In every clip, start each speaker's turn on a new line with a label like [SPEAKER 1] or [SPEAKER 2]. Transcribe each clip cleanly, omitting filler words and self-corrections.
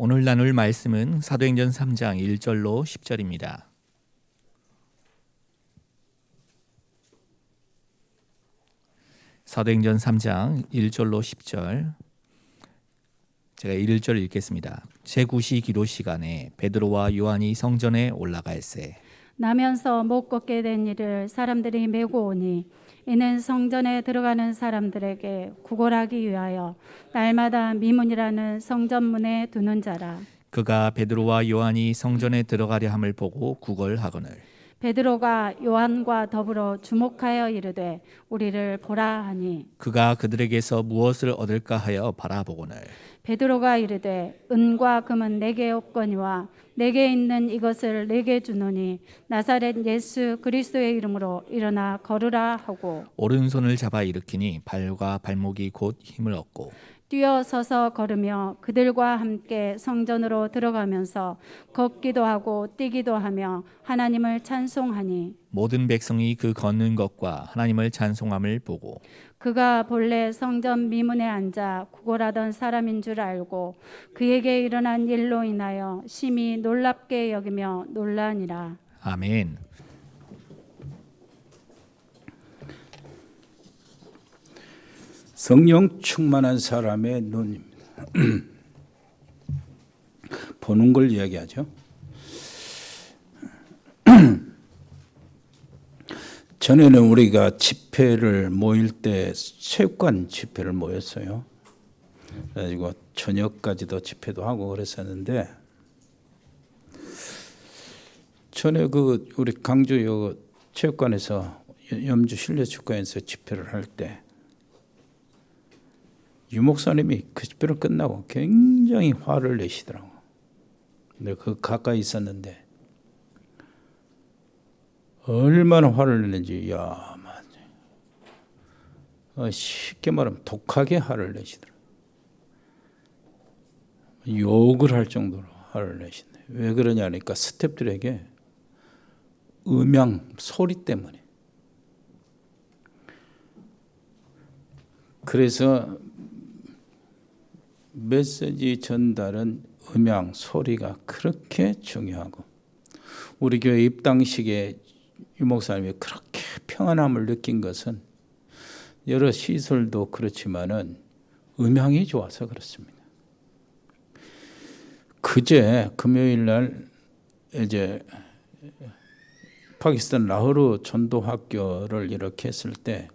[SPEAKER 1] 오늘 나눌 말씀은 사도행전 3장 1절로 10절입니다. 사도행전 3장 1절로 10절, 제가 1절 읽겠습니다. 제9시 기도 시간에 베드로와 요한이 성전에 올라갈새
[SPEAKER 2] 나면서 못 걷게 된 이를 사람들이 메고 오니 이는 성전에 들어가는 사람들에게 구걸하기 위하여 날마다 미문이라는 성전문에 두는 자라.
[SPEAKER 1] 그가 베드로와 요한이 성전에 들어가려 함을 보고 구걸하거늘
[SPEAKER 2] 베드로가 요한과 더불어 주목하여 이르되 우리를 보라 하니
[SPEAKER 1] 그가 그들에게서 무엇을 얻을까 하여 바라보거늘
[SPEAKER 2] 베드로가 이르되 은과 금은 내게 없거니와 내게 있는 이것을 내게 주노니 나사렛 예수 그리스도의 이름으로 일어나 걸으라 하고
[SPEAKER 1] 오른손을 잡아 일으키니 발과 발목이 곧 힘을 얻고
[SPEAKER 2] 뛰어 서서 걸으며 그들과 함께 성전으로 들어가면서 걷기도 하고 뛰기도 하며 하나님을 찬송하니
[SPEAKER 1] 모든 백성이 그 걷는 것과 하나님을 찬송함을 보고
[SPEAKER 2] 그가 본래 성전 미문에 앉아 구걸하던 사람인 줄 알고 그에게 일어난 일로 인하여 심히 놀랍게 여기며 놀라니라.
[SPEAKER 1] 아멘.
[SPEAKER 3] 성령 충만한 사람의 눈입니다. 보는 걸 이야기하죠. 전에는 우리가 집회를 모일 때 체육관 집회를 모였어요. 그래가지고 저녁까지도 집회도 하고 그랬었는데, 전에 그 우리 강주 체육관에서 염주 실내체육관에서 집회를 할 때 유 목사님이 그 집회를 끝나고 굉장히 화를 내시더라고. 근데 그 가까이 있었는데 얼마나 화를 내는지, 쉽게 말하면 독하게 화를 내시더라고. 욕을 할 정도로 화를 내시네. 왜 그러냐니까 스태프들에게 음향 소리 때문에. 그래서 메시지 전달은 음향, 소리가 그렇게 중요하고, 우리 교회 입당식에 유 목사님이 그렇게 평안함을 느낀 것은 여러 시설도 그렇지만은 음향이 좋아서 그렇습니다. 그제 금요일 날 이제 파키스탄 라호르 전도학교를 이렇게 했을 때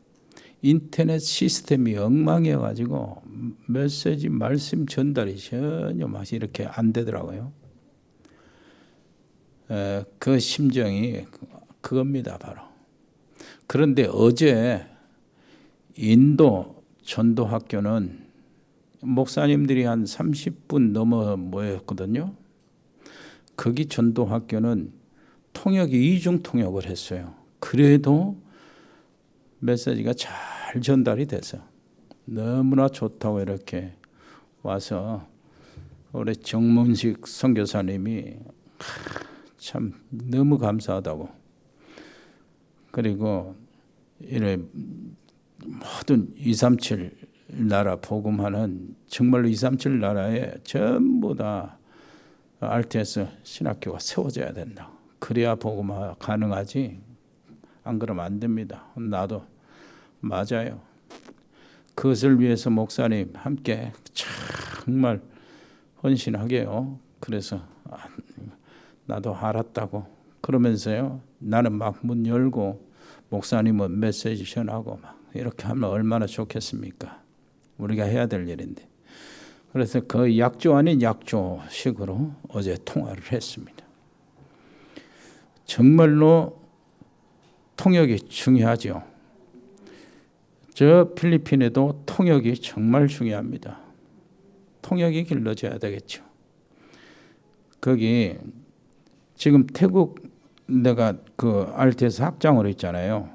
[SPEAKER 3] 인터넷 시스템이 엉망이어가지고 메시지 말씀 전달이 전혀 맛이 이렇게 안 되더라고요. 그 심정이 그겁니다, 바로. 그런데 어제 인도 전도학교는 목사님들이 한 30분 넘어 모였거든요. 거기 전도학교는 통역이 이중 통역을 했어요. 그래도 메시지가 잘 전달이 돼서 너무나 좋다고 이렇게 와서 우리 정문식 선교사님이 참 너무 감사하다고, 그리고 이래 모든 237 나라 복음하는, 정말로 237 나라에 전부 다 RTS 신학교가 세워져야 된다. 그래야 복음화 가능하지, 안 그러면 안 됩니다. 나도 맞아요. 그것을 위해서 목사님 함께 정말 헌신하게요. 그래서 나도 알았다고 그러면서요, 나는 막 문 열고 목사님은 메시지 전하고 막 이렇게 하면 얼마나 좋겠습니까? 우리가 해야 될 일인데. 그래서 그 약조 아닌 약조식으로 어제 통화를 했습니다. 정말로 통역이 중요하죠. 저 필리핀에도 통역이 정말 중요합니다. 통역이 길러져야 되겠죠. 거기 지금 태국, 내가 그 RTS 학장으로 있잖아요.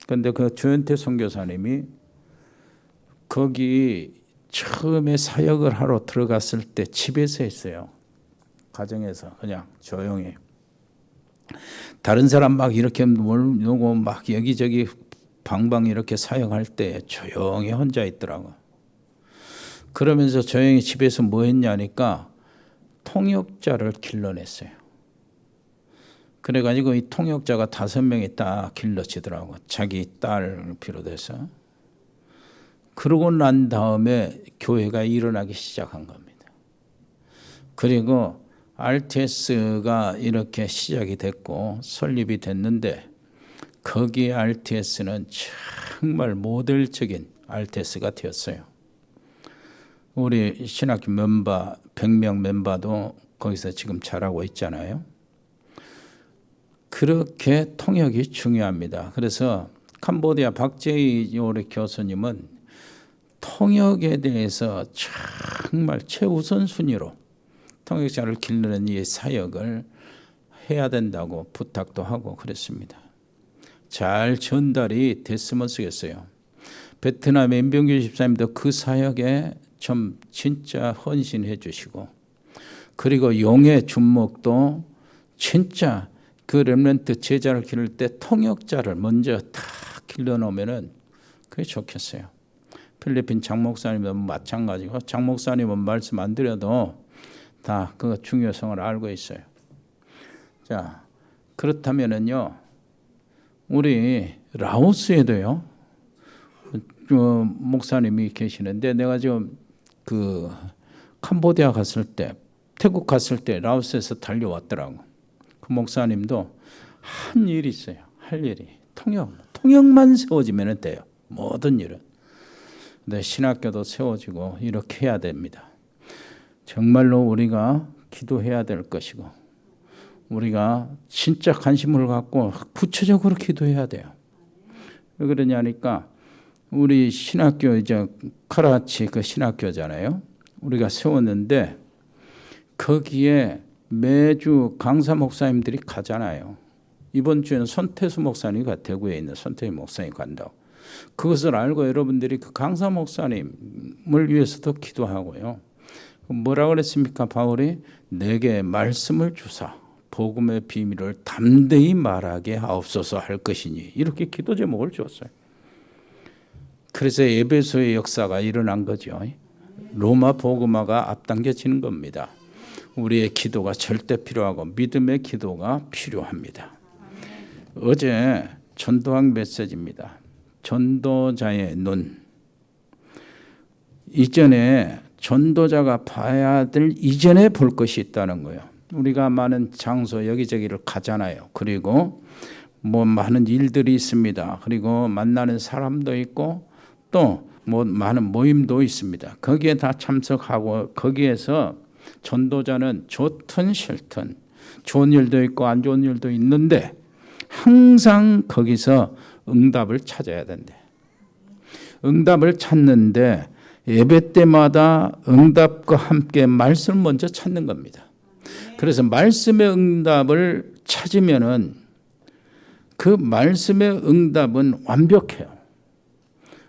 [SPEAKER 3] 근데 그 조현태 선교사님이 거기 처음에 사역을 하러 들어갔을 때 집에서 했어요. 가정에서 그냥 조용히. 다른 사람 막 이렇게 놀고 막 여기저기 방방 이렇게 사역할 때 조용히 혼자 있더라고. 그러면서 조용히 집에서 뭐 했냐니까 통역자를 길러냈어요. 그래가지고 이 통역자가 5명이 딱 길러지더라고. 자기 딸을 비롯해서. 그러고 난 다음에 교회가 일어나기 시작한 겁니다. 그리고 RTS가 이렇게 시작이 됐고 설립이 됐는데 거기에 RTS는 정말 모델적인 RTS가 되었어요. 우리 신학교 멤버 100명 멤버도 거기서 지금 잘하고 있잖아요. 그렇게 통역이 중요합니다. 그래서 캄보디아 박재희 우리 교수님은 통역에 대해서 정말 최우선 순위로 통역자를 길르는 이 사역을 해야 된다고 부탁도 하고 그랬습니다. 잘 전달이 됐으면 쓰겠어요. 베트남의 임병규 집사님도 그 사역에 좀 진짜 헌신해 주시고, 그리고 용의 준목도 진짜 그 렘넌트 제자를 기를 때 통역자를 먼저 다 길러 놓으면은 그게 좋겠어요. 필리핀 장 목사님도 마찬가지고, 장 목사님은 말씀 안 드려도 다 그 중요성을 알고 있어요. 자, 그렇다면은요, 우리 라오스에도요, 목사님이 계시는데, 내가 지금 그 캄보디아 갔을 때, 태국 갔을 때 라오스에서 달려왔더라고. 그 목사님도 한 일이 있어요. 할 일이 통역만 세워지면 돼요. 모든 일은. 근데 신학교도 세워지고 이렇게 해야 됩니다. 정말로 우리가 기도해야 될 것이고, 우리가 진짜 관심을 갖고 구체적으로 기도해야 돼요. 왜 그러냐니까, 우리 신학교 이제 카라치 그 신학교잖아요. 우리가 세웠는데 거기에 매주 강사 목사님들이 가잖아요. 이번 주에는 손태수 목사님이 대구에 있는 손태수 목사님이 간다고. 그것을 알고 여러분들이 그 강사 목사님을 위해서도 기도하고요. 뭐라 그랬습니까? 바울이 내게 말씀을 주사 복음의 비밀을 담대히 말하게 하옵소서 할 것이니, 이렇게 기도 제목을 줬어요. 그래서 에베소의 역사가 일어난 거죠. 로마 복음화가 앞당겨지는 겁니다. 우리의 기도가 절대 필요하고 믿음의 기도가 필요합니다. 어제 전도학 메시지입니다. 전도자의 눈. 이전에 전도자가 봐야 될 이전에 볼 것이 있다는 거예요. 우리가 많은 장소 여기저기를 가잖아요. 그리고 뭐 많은 일들이 있습니다. 그리고 만나는 사람도 있고 또 뭐 많은 모임도 있습니다. 거기에 다 참석하고, 거기에서 전도자는 좋든 싫든 좋은 일도 있고 안 좋은 일도 있는데 항상 거기서 응답을 찾아야 된대. 응답을 찾는데 예배 때마다 응답과 함께 말씀을 먼저 찾는 겁니다. 그래서 말씀의 응답을 찾으면은 그 말씀의 응답은 완벽해요.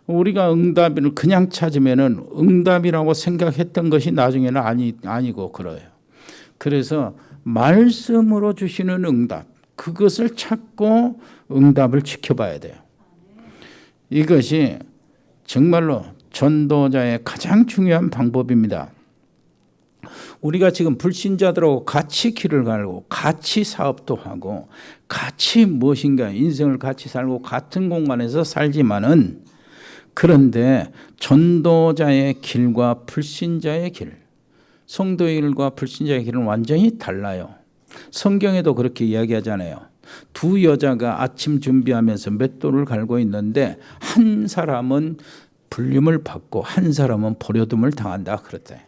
[SPEAKER 3] 우리가 응답을 그냥 찾으면은 응답이라고 생각했던 것이 나중에는 아니고 그래요. 그래서 말씀으로 주시는 응답, 그것을 찾고 응답을 지켜봐야 돼요. 이것이 정말로 전도자의 가장 중요한 방법입니다. 우리가 지금 불신자들하고 같이 길을 가고 같이 사업도 하고 같이 무엇인가 인생을 같이 살고 같은 공간에서 살지만은, 그런데 전도자의 길과 불신자의 길, 성도의 길과 불신자의 길은 완전히 달라요. 성경에도 그렇게 이야기하잖아요. 두 여자가 아침 준비하면서 맷돌을 갈고 있는데 한 사람은 불림을 받고 한 사람은 버려둠을 당한다 그랬대.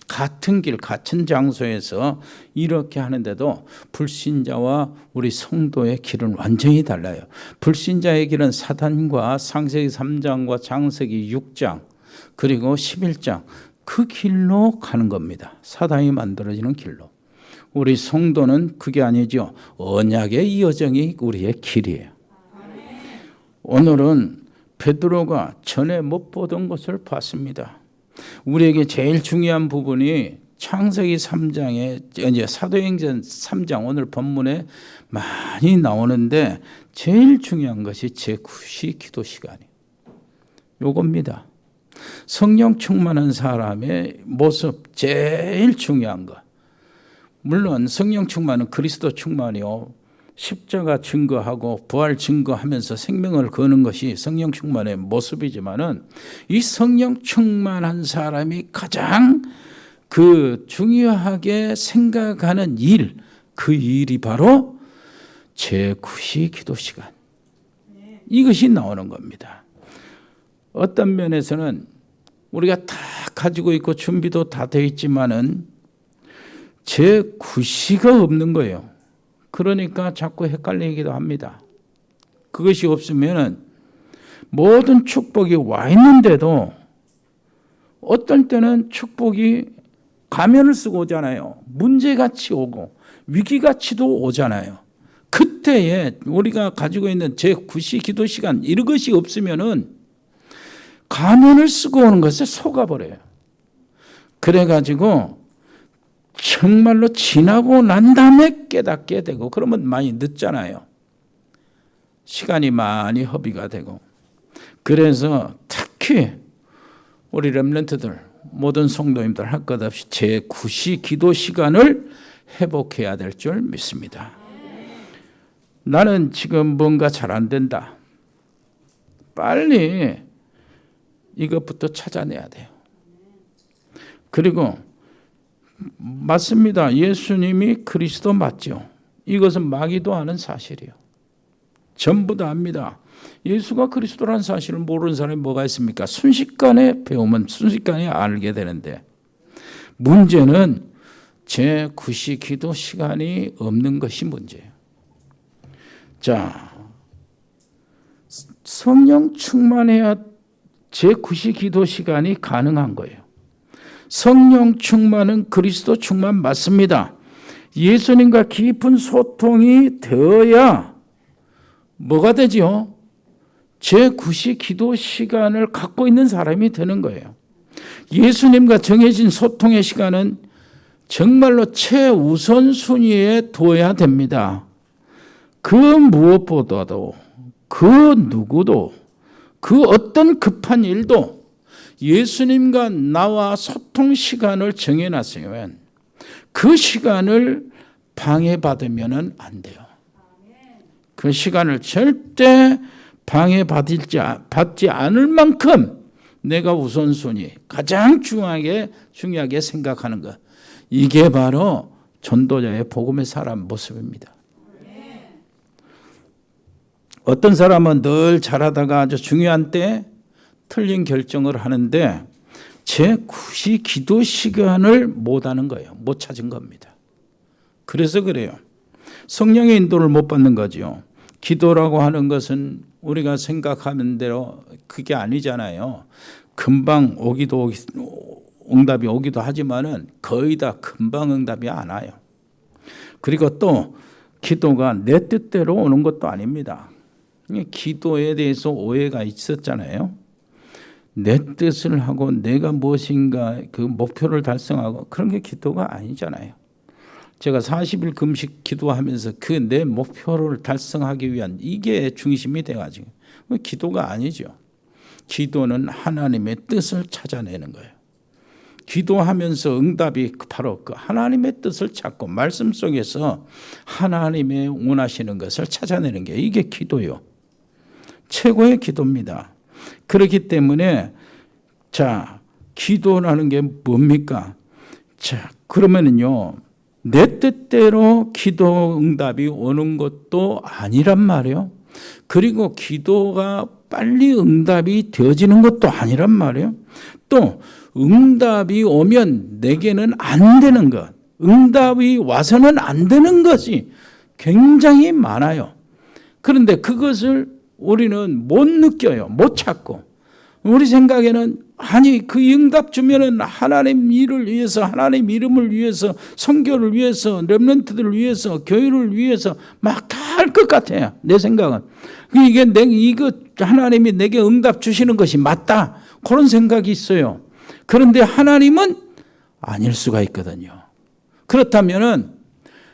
[SPEAKER 3] 같은 길, 같은 장소에서 이렇게 하는데도 불신자와 우리 성도의 길은 완전히 달라요. 불신자의 길은 사단과 창세기 3장과 창세기 6장 그리고 11장 그 길로 가는 겁니다. 사단이 만들어지는 길로. 우리 성도는 그게 아니죠. 언약의 여정이 우리의 길이에요. 오늘은 베드로가 전에 못 보던 것을 봤습니다. 우리에게 제일 중요한 부분이 창세기 3장에 이제 사도행전 3장 오늘 본문에 많이 나오는데 제일 중요한 것이 제9시 기도 시간이에요. 요겁니다. 성령 충만한 사람의 모습 제일 중요한 것. 물론 성령 충만은 그리스도 충만이요, 십자가 증거하고 부활 증거하면서 생명을 거는 것이 성령 충만의 모습이지만은, 이 성령 충만한 사람이 가장 그 중요하게 생각하는 일, 그 일이 바로 제9시 기도 시간. 이것이 나오는 겁니다. 어떤 면에서는 우리가 다 가지고 있고 준비도 다 되어 있지만은 제9시가 없는 거예요. 그러니까 자꾸 헷갈리기도 합니다. 그것이 없으면은 모든 축복이 와 있는데도 어떨 때는 축복이 가면을 쓰고 오잖아요. 문제같이 오고 위기같이도 오잖아요. 그때에 우리가 가지고 있는 제9시 기도 시간, 이것이 없으면은 가면을 쓰고 오는 것에 속아버려요. 그래가지고 정말로 지나고 난 다음에 깨닫게 되고, 그러면 많이 늦잖아요. 시간이 많이 허비가 되고. 그래서 특히 우리 렘넌트들, 모든 성도님들 할 것 없이 제9시 기도 시간을 회복해야 될 줄 믿습니다. 나는 지금 뭔가 잘 안 된다. 빨리 이것부터 찾아내야 돼요. 그리고 맞습니다. 예수님이 그리스도 맞죠. 이것은 마귀도 아는 사실이에요. 전부 다 압니다. 예수가 그리스도라는 사실을 모르는 사람이 뭐가 있습니까? 순식간에 배우면 순식간에 알게 되는데, 문제는 제9시 기도 시간이 없는 것이 문제예요. 자, 성령 충만해야 제9시 기도 시간이 가능한 거예요. 성령 충만은 그리스도 충만 맞습니다. 예수님과 깊은 소통이 되어야 뭐가 되죠? 제9시 기도 시간을 갖고 있는 사람이 되는 거예요. 예수님과 정해진 소통의 시간은 정말로 최우선 순위에 둬야 됩니다. 그 무엇보다도, 그 누구도, 그 어떤 급한 일도 예수님과 나와 소통 시간을 정해놨으면 그 시간을 방해받으면 안 돼요. 그 시간을 절대 방해받지 않을 만큼 내가 우선순위, 가장 중요하게 생각하는 것, 이게 바로 전도자의 복음의 사람 모습입니다. 어떤 사람은 늘 잘하다가 아주 중요한 때 틀린 결정을 하는데 제9시 기도 시간을 못 하는 거예요. 못 찾은 겁니다. 그래서 그래요. 성령의 인도를 못 받는 거죠. 기도라고 하는 것은 우리가 생각하는 대로 그게 아니잖아요. 금방 응답이 오기도 하지만은 거의 다 금방 응답이 안 와요. 그리고 또 기도가 내 뜻대로 오는 것도 아닙니다. 기도에 대해서 오해가 있었잖아요. 내 뜻을 하고 내가 무엇인가 그 목표를 달성하고 그런 게 기도가 아니잖아요. 제가 40일 금식 기도하면서 그 내 목표를 달성하기 위한 이게 중심이 돼가지고 기도가 아니죠. 기도는 하나님의 뜻을 찾아내는 거예요. 기도하면서 응답이 바로 그 하나님의 뜻을 찾고 말씀 속에서 하나님의 원하시는 것을 찾아내는 게 이게 기도요. 최고의 기도입니다. 그렇기 때문에 자, 기도라는 게 뭡니까? 자, 그러면은요, 내 뜻대로 기도 응답이 오는 것도 아니란 말이에요. 그리고 기도가 빨리 응답이 되어지는 것도 아니란 말이에요. 또 응답이 오면 내게는 안 되는 것, 응답이 와서는 안 되는 것이 굉장히 많아요. 그런데 그것을 우리는 못 느껴요. 못 찾고. 우리 생각에는 아니 그 응답 주면은 하나님 일을 위해서, 하나님 이름을 위해서, 선교를 위해서, 렘넌트들을 위해서, 교회를 위해서 막 다 할 것 같아요. 내 생각은. 이거 하나님이 내게 응답 주시는 것이 맞다. 그런 생각이 있어요. 그런데 하나님은 아닐 수가 있거든요. 그렇다면은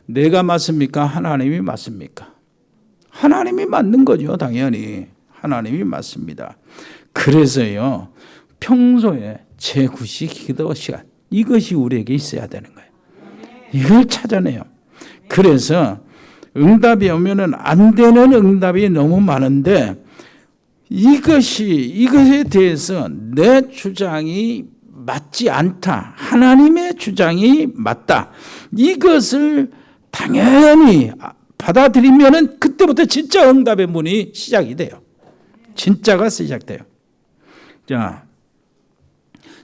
[SPEAKER 3] 내가 맞습니까? 하나님이 맞습니까? 하나님이 맞는 거죠. 당연히 하나님이 맞습니다. 그래서요, 평소에 제9시 기도 시간, 이것이 우리에게 있어야 되는 거예요. 이걸 찾아내요. 그래서 응답이 오면은 안 되는 응답이 너무 많은데 이것에 대해서 내 주장이 맞지 않다. 하나님의 주장이 맞다. 이것을 당연히 받아들이면은 그때부터 진짜 응답의 문이 시작이 돼요. 진짜가 시작돼요. 자,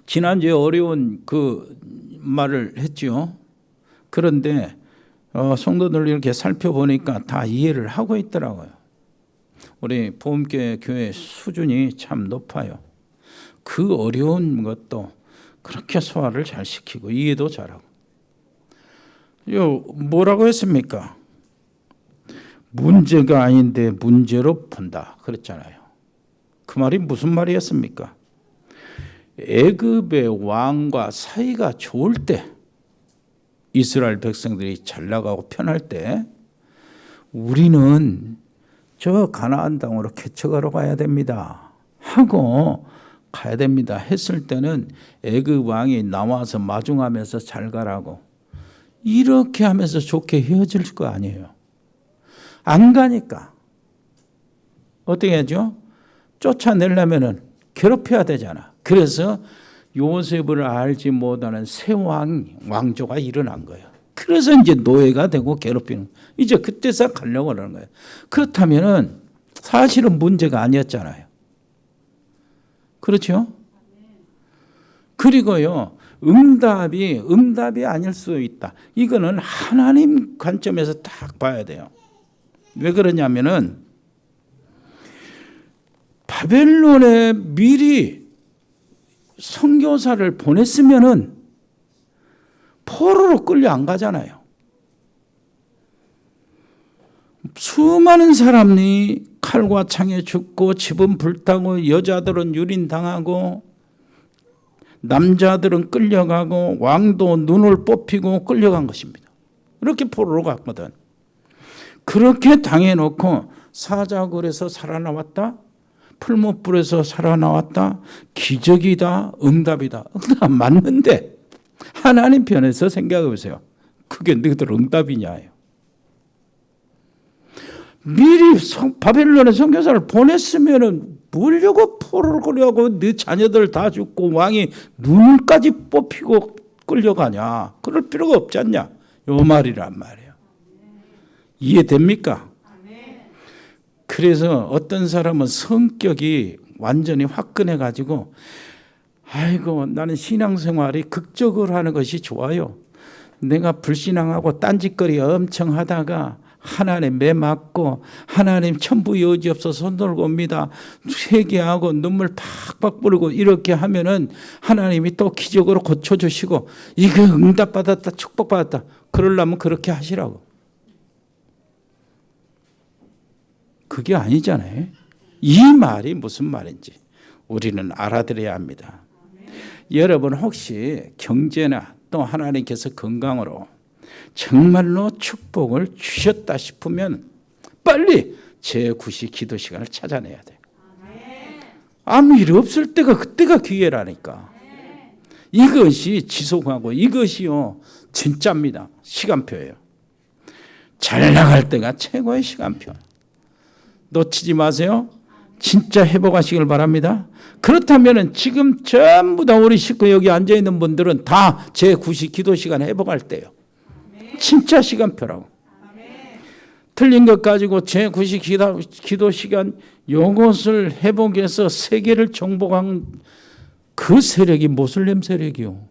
[SPEAKER 3] 지난주에 어려운 그 말을 했죠. 그런데 성도들 이렇게 살펴보니까 다 이해를 하고 있더라고요. 우리 보험교회 교회 수준이 참 높아요. 그 어려운 것도 그렇게 소화를 잘 시키고 이해도 잘하고. 뭐라고 했습니까? 문제가 아닌데 문제로 본다 그랬잖아요. 그 말이 무슨 말이었습니까? 애굽의 왕과 사이가 좋을 때, 이스라엘 백성들이 잘 나가고 편할 때 우리는 저 가나안 땅으로 개척하러 가야 됩니다 하고 가야 됩니다 했을 때는 애굽 왕이 나와서 마중하면서 잘 가라고 이렇게 하면서 좋게 헤어질 거 아니에요. 안 가니까 어떻게 하죠? 쫓아내려면 괴롭혀야 되잖아. 그래서 요셉을 알지 못하는 새 왕조가 일어난 거예요. 그래서 이제 노예가 되고 괴롭히는, 이제 그때서 가려고 하는 거예요. 그렇다면은 사실은 문제가 아니었잖아요. 그렇죠? 그리고요, 응답이 아닐 수 있다. 이거는 하나님 관점에서 딱 봐야 돼요. 왜 그러냐면은 바벨론에 미리 선교사를 보냈으면은 포로로 끌려 안 가잖아요. 수많은 사람이 칼과 창에 죽고 집은 불타고 여자들은 유린당하고 남자들은 끌려가고 왕도 눈을 뽑히고 끌려간 것입니다. 이렇게 포로로 갔거든. 그렇게 당해놓고 사자굴에서 살아나왔다, 풀무불에서 살아나왔다, 기적이다, 응답이다. 응답 맞는데 하나님 편에서 생각해 보세요. 그게 너희들 응답이냐요. 미리 바벨론에 선교사를 보냈으면은 뭐려고 포로를 끌려가고 네 자녀들 다 죽고 왕이 눈까지 뽑히고 끌려가냐. 그럴 필요가 없지 않냐. 요 말이란 말이에요. 이해됩니까? 그래서 어떤 사람은 성격이 완전히 화끈해 가지고 아이고 나는 신앙생활이 극적으로 하는 것이 좋아요. 내가 불신앙하고 딴짓거리 엄청 하다가 하나님 매 맞고 하나님 천부 여지 없어서 손 들고 옵니다. 회개하고 눈물 팍팍 뿌리고 이렇게 하면은 하나님이 또 기적으로 고쳐주시고 이거 응답받았다 축복받았다. 그러려면 그렇게 하시라고. 그게 아니잖아요. 이 말이 무슨 말인지 우리는 알아들어야 합니다. 여러분 혹시 경제나 또 하나님께서 건강으로 정말로 축복을 주셨다 싶으면 빨리 제9시 기도 시간을 찾아내야 돼요. 아무 일 없을 때가 그때가 기회라니까. 이것이 지속하고 이것이요 진짜입니다. 시간표예요. 잘 나갈 때가 최고의 시간표. 놓치지 마세요. 진짜 회복하시길 바랍니다. 그렇다면 지금 전부 다 우리 식구 여기 앉아있는 분들은 다 제9시 기도 시간 회복할 때요. 진짜 시간표라고. 틀린 것 가지고 제9시 기도 시간 이것을 회복해서 세계를 정복한 그 세력이 모슬렘 세력이요.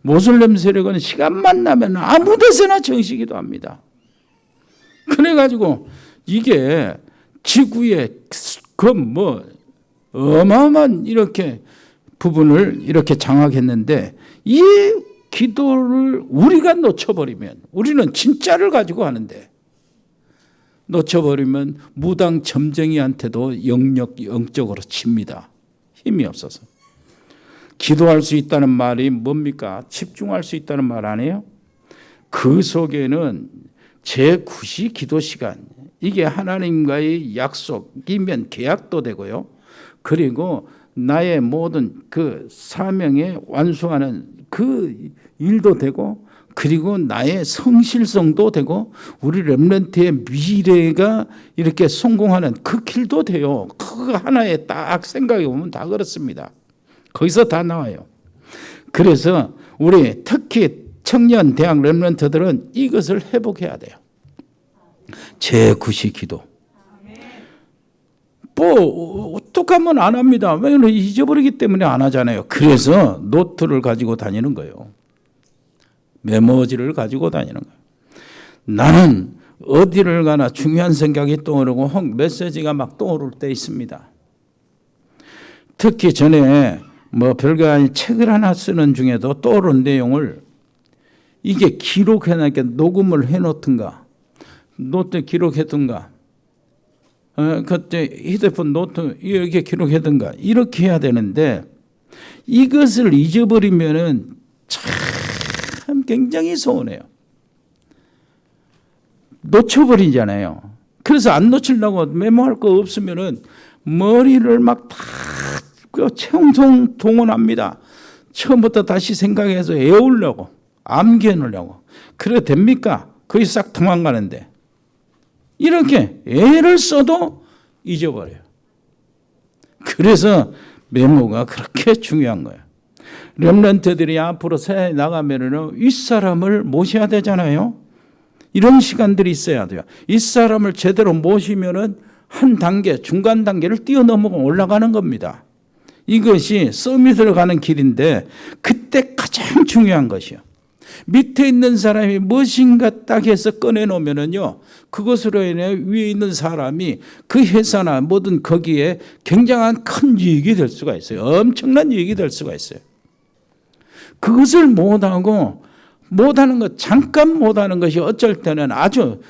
[SPEAKER 3] 모슬렘 세력은 시간만 나면 아무 데서나 정시기도 합니다. 그래가지고 이게 지구의 어마어마한 이렇게 부분을 이렇게 장악했는데 이 기도를 우리가 놓쳐버리면 우리는 진짜를 가지고 하는데 놓쳐버리면 무당 점쟁이한테도 영적으로 칩니다. 힘이 없어서. 기도할 수 있다는 말이 뭡니까? 집중할 수 있다는 말 아니에요? 그 속에는 제9시 기도 시간, 이게 하나님과의 약속이면 계약도 되고요. 그리고 나의 모든 그 사명에 완수하는 그 일도 되고 그리고 나의 성실성도 되고 우리 렘넌트의 미래가 이렇게 성공하는 그 길도 돼요. 그거 하나에 딱 생각해 보면 다 그렇습니다. 거기서 다 나와요. 그래서 우리 특히 청년 대학 렘넌트들은 이것을 회복해야 돼요. 제9시 기도. 뭐 어떡하면 안 합니다. 왜냐하면 잊어버리기 때문에 안 하잖아요. 그래서 노트를 가지고 다니는 거예요. 메모지를 가지고 다니는 거예요. 나는 어디를 가나 중요한 생각이 떠오르고 메시지가 막 떠오를 때 있습니다. 특히 전에 뭐 별거 아닌 책을 하나 쓰는 중에도 떠오른 내용을 이게 기록해놓게 녹음을 해놓든가 노트 기록해둔가 그때 휴대폰 노트 이렇게 기록해둔가 이렇게 해야 되는데 이것을 잊어버리면은 참 굉장히 서운해요. 놓쳐버리잖아요. 그래서 안 놓치려고 메모할 거 없으면은 머리를 막 다 청송 동원합니다. 처음부터 다시 생각해서 외우려고 암기해놓으려고. 그래 됩니까? 거의 싹 도망가는데 이렇게 애를 써도 잊어버려요. 그래서 메모가 그렇게 중요한 거예요. 렘넌트들이 앞으로 새해 나가면은 윗사람을 모셔야 되잖아요. 이런 시간들이 있어야 돼요. 윗사람을 제대로 모시면은 한 단계, 중간 단계를 뛰어넘어 올라가는 겁니다. 이것이 서밋으로 가는 길인데 그때 가장 중요한 것이요. 밑에 있는 사람이 무엇인가 딱 해서 꺼내놓으면은요, 그것으로 인해 위에 있는 사람이 그 회사나 뭐든 거기에 굉장한 큰 이익이 될 수가 있어요. 엄청난 이익이 될 수가 있어요. 그것을 못하고 못하는 것, 잠깐 못하는 것이 어쩔 때는 아주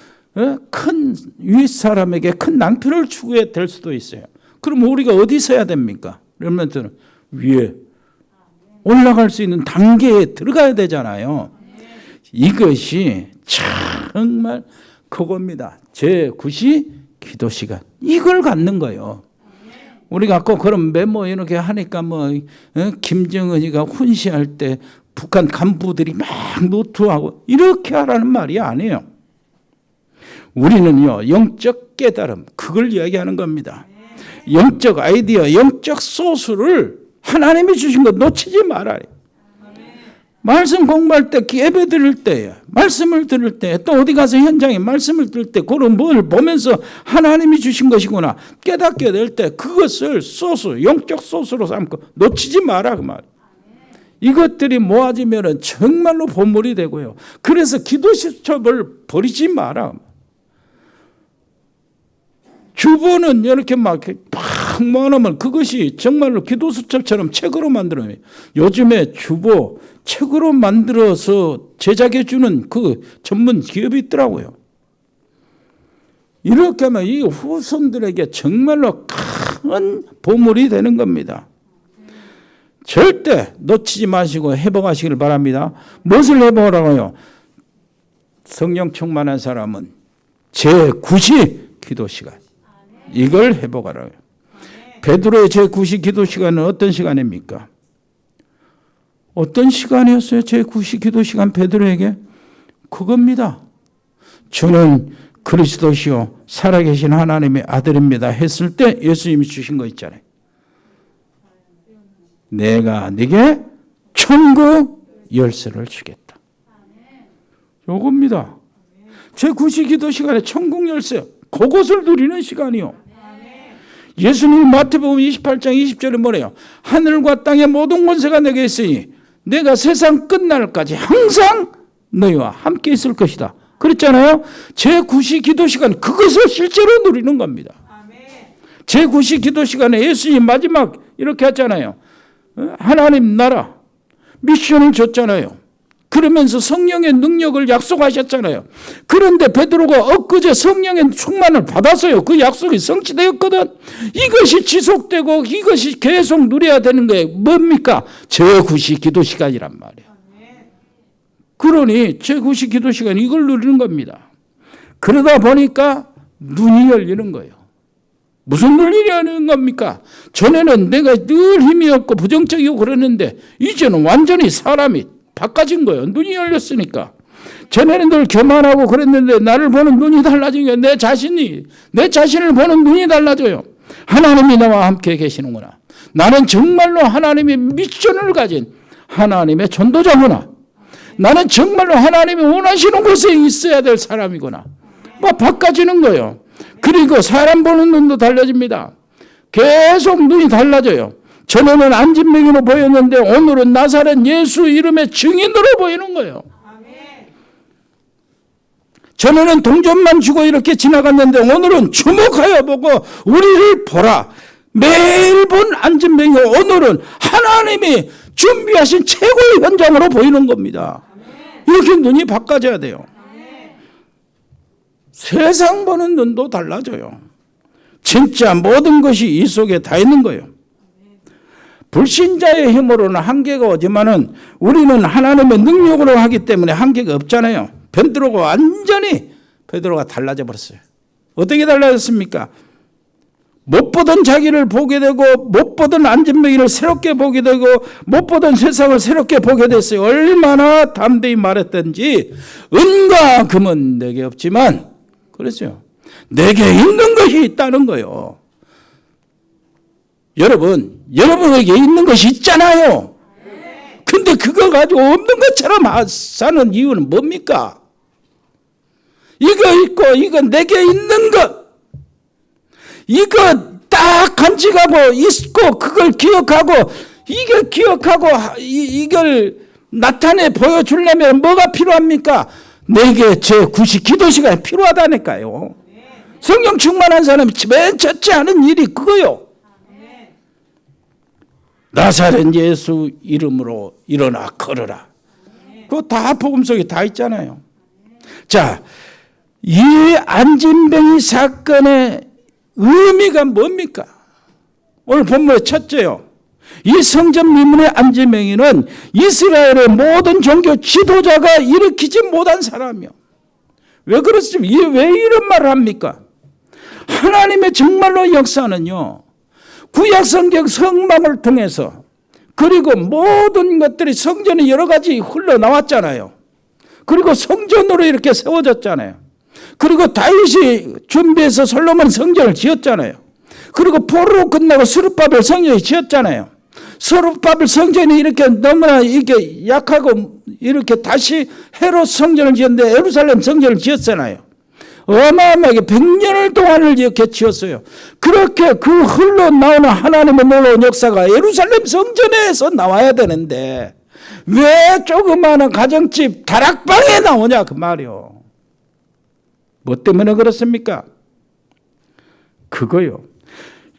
[SPEAKER 3] 큰 윗사람에게 큰 낭패를 추구해 될 수도 있어요. 그럼 우리가 어디 서야 됩니까? 렘넌트는 위에 올라갈 수 있는 단계에 들어가야 되잖아요. 이것이 정말 그겁니다. 제9시 기도 시간. 이걸 갖는 거예요. 우리가 꼭 그런 메모 이렇게 하니까 뭐 김정은이가 훈시할 때 북한 간부들이 막 노트하고 이렇게 하라는 말이 아니에요. 우리는요, 영적 깨달음, 그걸 이야기하는 겁니다. 영적 아이디어, 영적 소스를 하나님이 주신 거 놓치지 말아요. 말씀 공부할 때, 예배 드릴 때, 말씀을 들을 때, 또 어디 가서 현장에 말씀을 들을 때, 그런 뭘 보면서 하나님이 주신 것이구나 깨닫게 될 때 그것을 소스, 영적 소스로 삼고 놓치지 마라 그 말이에요. 이것들이 모아지면 정말로 보물이 되고요. 그래서 기도 수첩을 버리지 마라. 주보는 이렇게 막 모아놓으면 그것이 정말로 기도 수첩처럼 책으로 만들어요. 요즘에 주보 책으로 만들어서 제작해 주는 그 전문 기업이 있더라고요. 이렇게 하면 이 후손들에게 정말로 큰 보물이 되는 겁니다. 절대 놓치지 마시고 회복하시길 바랍니다. 무엇을 회복하라고요? 성령 충만한 사람은 제9시 기도 시간. 이걸 회복하라고요. 베드로의 제9시 기도 시간은 어떤 시간입니까? 어떤 시간이었어요? 제9시 기도 시간 베드로에게? 그겁니다. 주는 그리스도시요 살아계신 하나님의 아들입니다 했을 때 예수님이 주신 거 있잖아요. 내가 네게 천국 열쇠를 주겠다. 요겁니다. 제9시 기도 시간에 천국 열쇠, 그것을 누리는 시간이요. 예수님이 마태복음 28장 20절에 뭐래요? 하늘과 땅의 모든 권세가 내게 있으니 내가 세상 끝날까지 항상 너희와 함께 있을 것이다. 그랬잖아요. 제9시 기도 시간, 그것을 실제로 누리는 겁니다. 제9시 기도 시간에 예수님 마지막 이렇게 했잖아요. 하나님 나라 미션을 줬잖아요. 그러면서 성령의 능력을 약속하셨잖아요. 그런데 베드로가 엊그제 성령의 충만을 받았어요. 그 약속이 성취되었거든. 이것이 지속되고 이것이 계속 누려야 되는 거예요. 뭡니까? 제9시 기도 시간이란 말이에요. 그러니 제9시 기도 시간 이걸 누리는 겁니다. 그러다 보니까 눈이 열리는 거예요. 무슨 눈이 열리는 겁니까? 전에는 내가 늘 힘이 없고 부정적이고 그랬는데 이제는 완전히 사람이 바꿔진 거예요. 눈이 열렸으니까. 전에는 늘 교만하고 그랬는데 나를 보는 눈이 달라진 거예요. 내 자신을 보는 눈이 달라져요. 하나님이 나와 함께 계시는구나. 나는 정말로 하나님의 미션을 가진 하나님의 전도자구나. 나는 정말로 하나님이 원하시는 곳에 있어야 될 사람이구나. 막 바꿔지는 거예요. 그리고 사람 보는 눈도 달라집니다. 계속 눈이 달라져요. 전에는 안진뱅이로 보였는데 오늘은 나사렛 예수 이름의 증인으로 보이는 거예요. 전에는 동전만 주고 이렇게 지나갔는데 오늘은 주목하여 보고 우리를 보라. 매일 본 안진뱅이 오늘은 하나님이 준비하신 최고의 현장으로 보이는 겁니다. 이렇게 눈이 바꿔져야 돼요. 세상 보는 눈도 달라져요. 진짜 모든 것이 이 속에 다 있는 거예요. 불신자의 힘으로는 한계가 오지만은 우리는 하나님의 능력으로 하기 때문에 한계가 없잖아요. 베드로가 달라져 버렸어요. 어떻게 달라졌습니까? 못 보던 자기를 보게 되고 못 보던 안진뱅이를 새롭게 보게 되고 못 보던 세상을 새롭게 보게 됐어요. 얼마나 담대히 말했던지 은과 금은 내게 없지만 그랬어요. 내게 있는 것이 있다는 거예요. 여러분에게 있는 것이 있잖아요. 근데 그거 가지고 없는 것처럼 사는 이유는 뭡니까? 이거 있고 이거 내게 있는 것 이거 딱 간직하고 있고 그걸 기억하고 이걸 나타내 보여주려면 뭐가 필요합니까? 내게 제 9시 기도 시간이 필요하다니까요. 성령 충만한 사람이 맨 첫째 하는 일이 그거요. 나사렛 예수 이름으로 일어나 걸어라. 그거 다 복음 속에 다 있잖아요. 자, 이 안진뱅이 사건의 의미가 뭡니까? 오늘 본문의 첫째요. 이 성전 미문의 안진뱅이는 이스라엘의 모든 종교 지도자가 일으키지 못한 사람이요. 왜 그렇습니까? 왜 이런 말을 합니까? 하나님의 정말로 역사는요. 구약 성경 성막을 통해서 그리고 모든 것들이 성전에 여러 가지 흘러나왔잖아요. 그리고 성전으로 이렇게 세워졌잖아요. 그리고 다윗이 준비해서 솔로몬 성전을 지었잖아요. 그리고 포로로 끝나고 스룹바벨 성전이 지었잖아요. 스룹바벨 성전이 이렇게 너무나 이렇게 약하고 이렇게 다시 헤롯 성전을 지었는데 예루살렘 성전을 지었잖아요. 어마어마하게 100년을 동안을 이렇게 지었어요. 그렇게 그 흘러나오는 하나님의 놀라운 역사가 예루살렘 성전에서 나와야 되는데 왜 조그마한 가정집 다락방에 나오냐 그 말이요. 뭐 때문에 그렇습니까? 그거요.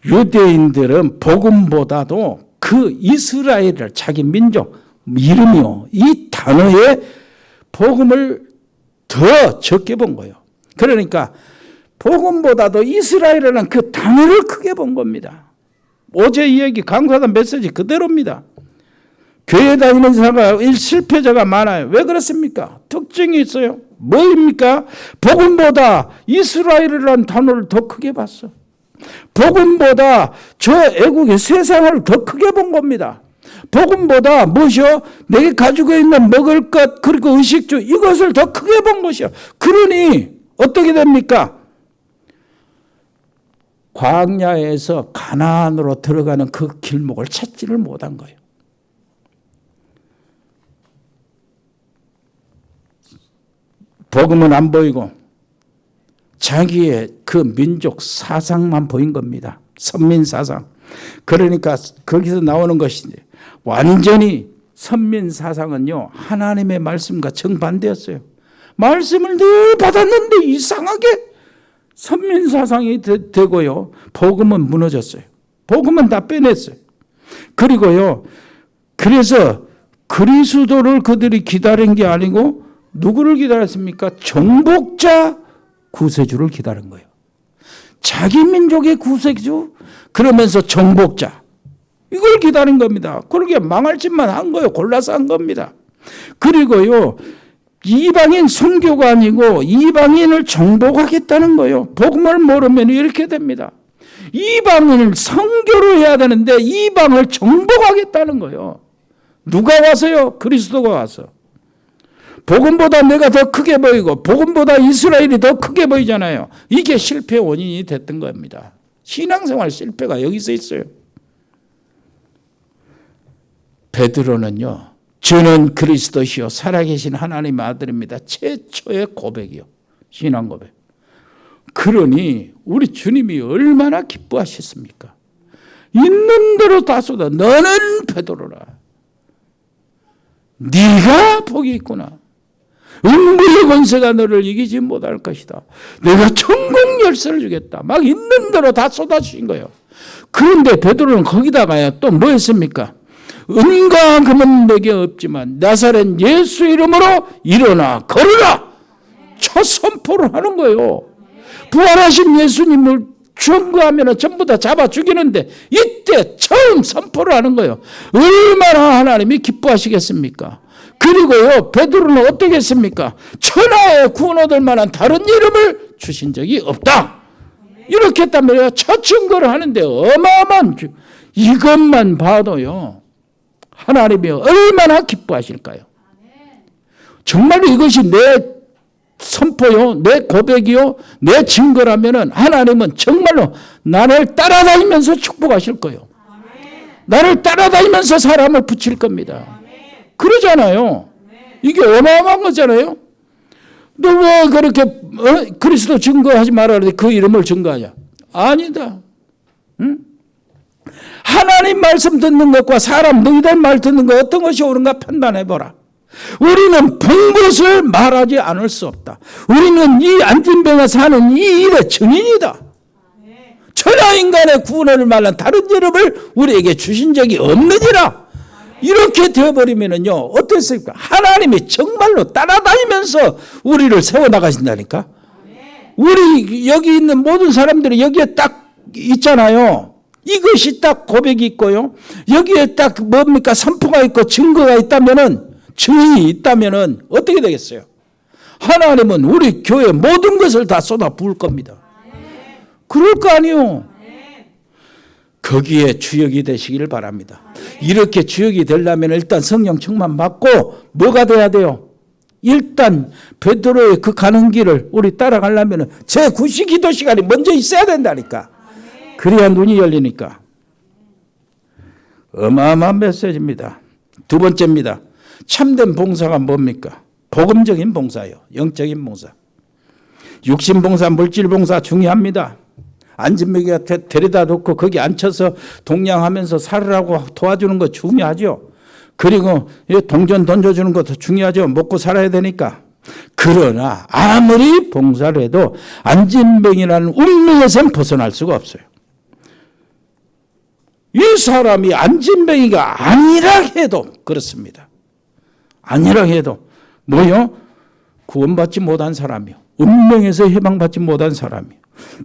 [SPEAKER 3] 유대인들은 복음보다도 그 이스라엘을 자기 민족 이름이요. 이 단어에 복음을 더 적게 본 거예요. 그러니까 복음보다도 이스라엘이라는 그 단어를 크게 본 겁니다. 어제 이 얘기 강사단 메시지 그대로입니다. 교회 다니는 사람이 실패자가 많아요. 왜 그렇습니까? 특징이 있어요. 뭐입니까? 복음보다 이스라엘이라는 단어를 더 크게 봤어. 복음보다 저 애국의 세상을 더 크게 본 겁니다. 복음보다 무엇이요? 내게 가지고 있는 먹을 것 그리고 의식주 이것을 더 크게 본 것이요. 그러니 어떻게 됩니까? 광야에서 가나안으로 들어가는 그 길목을 찾지를 못한 거예요. 복음은 안 보이고 자기의 그 민족 사상만 보인 겁니다. 선민 사상. 그러니까 거기서 나오는 것이 완전히 선민 사상은요. 하나님의 말씀과 정반대였어요. 말씀을 늘 받았는데 이상하게 선민 사상이 되고요. 복음은 무너졌어요. 복음은 다 빼냈어요. 그리고요. 그래서 그리스도를 그들이 기다린 게 아니고 누구를 기다렸습니까? 정복자 구세주를 기다린 거예요. 자기 민족의 구세주 그러면서 정복자 이걸 기다린 겁니다. 그러게 망할 짓만 한 거예요. 골라서 한 겁니다. 그리고요. 이방인 선교가 아니고 이방인을 정복하겠다는 거예요. 복음을 모르면 이렇게 됩니다. 이방인을 선교로 해야 되는데 이방을 정복하겠다는 거예요. 누가 와서요? 그리스도가 와서. 복음보다 내가 더 크게 보이고 복음보다 이스라엘이 더 크게 보이잖아요. 이게 실패의 원인이 됐던 겁니다. 신앙생활 실패가 여기서 있어요. 베드로는요, 저는 그리스도시요 살아계신 하나님의 아들입니다. 최초의 고백이요. 신앙 고백. 그러니 우리 주님이 얼마나 기뻐하셨습니까? 있는 대로 다 쏟아. 너는 베드로라. 네가 복이 있구나. 음부의 권세가 너를 이기지 못할 것이다. 내가 천국 열쇠를 주겠다. 막 있는 대로 다 쏟아주신 거예요. 그런데 베드로는 거기다가요 또 뭐 했습니까? 은과 금은 내게 없지만 나사렛 예수 이름으로 일어나 걸으라. 첫 선포를 하는 거예요. 부활하신 예수님을 증거하면 전부 다 잡아 죽이는데 이때 처음 선포를 하는 거예요. 얼마나 하나님이 기뻐하시겠습니까? 그리고요 베드로는 어떻게 했습니까? 천하에 구원 얻을 만한 다른 이름을 주신 적이 없다. 이렇게 했단 말이에요. 첫 증거를 하는데 어마어마한 이것만 봐도요 하나님이 얼마나 기뻐하실까요? 정말로 이것이 내 선포요, 내 고백이요, 내 증거라면은 하나님은 정말로 나를 따라다니면서 축복하실 거예요. 나를 따라다니면서 사람을 붙일 겁니다. 그러잖아요. 이게 어마어마한 거잖아요. 너 왜 그렇게 그리스도 증거하지 말아야 돼? 그 이름을 증거하냐? 아니다. 응? 하나님 말씀 듣는 것과 사람 너희들 말 듣는 것 어떤 것이 옳은가 판단해보라. 우리는 본 것을 말하지 않을 수 없다. 우리는 이 안진뱅에 사는 이 일의 증인이다. 천하인간의 구원을 말한 다른 이름을 우리에게 주신 적이 없느니라. 이렇게 되어버리면요 어떻습니까? 하나님이 정말로 따라다니면서 우리를 세워나가신다니까. 우리 여기 있는 모든 사람들이 여기에 딱 있잖아요. 이것이 딱 고백이 있고요. 여기에 딱 뭡니까? 선포가 있고 증거가 있다면은, 증인이 있다면은 어떻게 되겠어요? 하나님은 우리 교회 모든 것을 다 쏟아 부을 겁니다. 그럴 거 아니요. 거기에 주역이 되시기를 바랍니다. 이렇게 주역이 되려면 일단 성령 충만 받고 뭐가 돼야 돼요? 일단 베드로의 그 가는 길을 우리 따라가려면 제9시 기도 시간이 먼저 있어야 된다니까. 그래야 눈이 열리니까. 어마어마한 메시지입니다. 두 번째입니다. 참된 봉사가 뭡니까? 복음적인 봉사예요. 영적인 봉사. 육신 봉사, 물질 봉사 중요합니다. 안진뱅이가 데려다 놓고 거기 앉혀서 동냥하면서 살으라고 도와주는 거 중요하죠. 그리고 동전 던져주는 것도 중요하죠. 먹고 살아야 되니까. 그러나 아무리 봉사를 해도 안진뱅이라는 운명에선 벗어날 수가 없어요. 이 사람이 안진뱅이가 아니라 해도 그렇습니다. 아니라 해도 뭐요? 구원받지 못한 사람이요. 운명에서 해방받지 못한 사람이요.